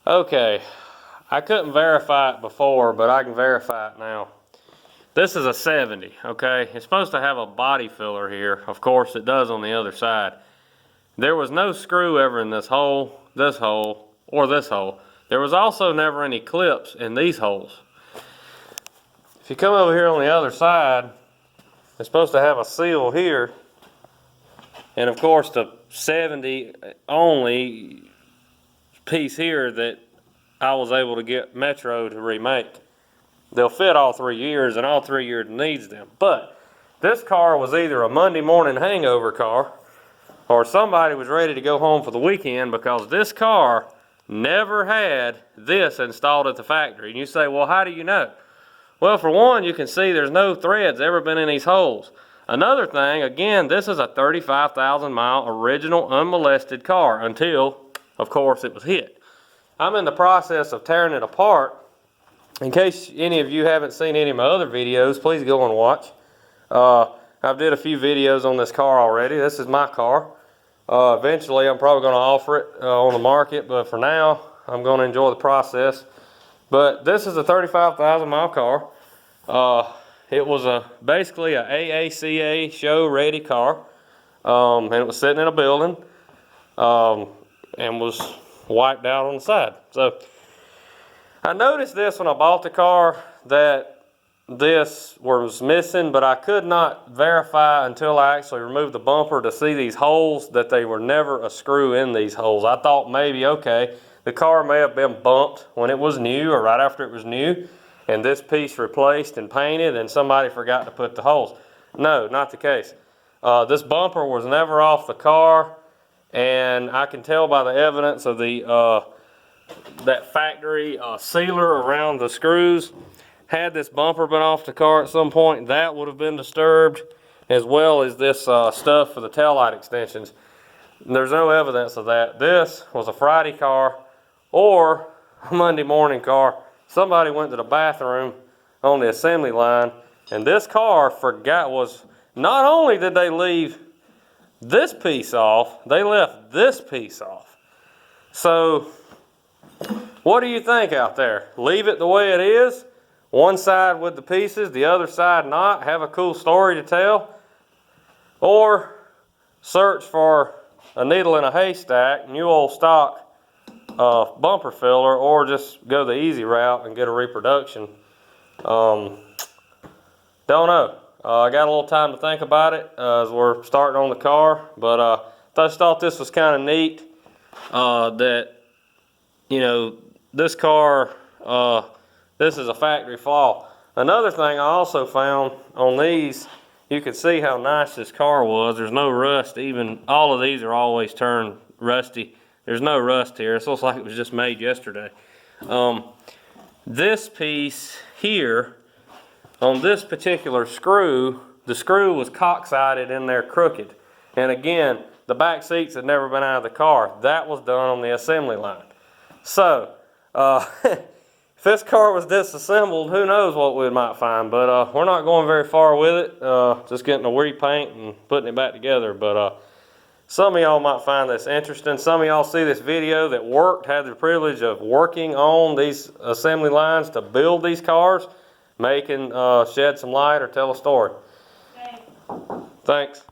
Okay, I couldn't verify it before, but I can verify it now. This is a 70, okay? It's supposed to have a body filler here. Of course, it does on the other side. There was no screw ever in this hole, or this hole. There was also never any clips in these holes. If you come over here on the other side, it's supposed to have a seal here. And of course, the 70 only piece here that I was able to get Metro to remake. They'll fit all 3 years, and all 3 years needs them. But this car was either a Monday morning hangover car, or somebody was ready to go home for the weekend, because this car never had this installed at the factory. And you say, well, how do you know? Well, for one, you can see there's no threads ever been in these holes. Another thing, again, this is a 35,000 mile original unmolested car until, of course, it was hit. I'm in the process of tearing it apart. In case any of you haven't seen any of my other videos, please go and watch. I've did a few videos on this car already. This is my car. Eventually, I'm probably going to offer it on the market, but for now, I'm going to enjoy the process. But this is a 35,000 mile car. It was basically a AACA show ready car, and it was sitting in a building, and was wiped out on the side. So I noticed this when I bought the car, that this was missing, but I could not verify until I actually removed the bumper to see these holes, that they were never a screw in these holes. I thought maybe, okay, the car may have been bumped when it was new or right after it was new, and this piece replaced and painted, and somebody forgot to put the holes. No, not the case. This bumper was never off the car, and I can tell by the evidence of the that factory sealer around the screws. Had this bumper been off the car at some point, that would have been disturbed, as well as this stuff for the taillight extensions. There's no evidence of that. This was a Friday car or a Monday morning car. Somebody went to the bathroom on the assembly line, and this car not only did they leave this piece off, they left this piece off. So what do you think out there? Leave it the way it is, one side with the pieces, the other side not, have a cool story to tell, or search for a needle in a haystack, new old stock bumper filler, or just go the easy route and get a reproduction. Don't know. I got a little time to think about it as we're starting on the car, but I just thought this was kind of neat, that, you know, this car, this is a factory flaw. Another thing I also found on these, you can see how nice this car was. There's no rust. Even all of these are always turned rusty. There's no rust here. It looks like it was just made yesterday. This piece here, on this particular screw, the screw was cock-sided in there crooked. And again, the back seats had never been out of the car. That was done on the assembly line. So, if this car was disassembled, who knows what we might find. But we're not going very far with it. Just getting a repaint and putting it back together. But some of y'all might find this interesting. Some of y'all see this video that had the privilege of working on these assembly lines to build these cars. May can shed some light or tell a story. Thanks.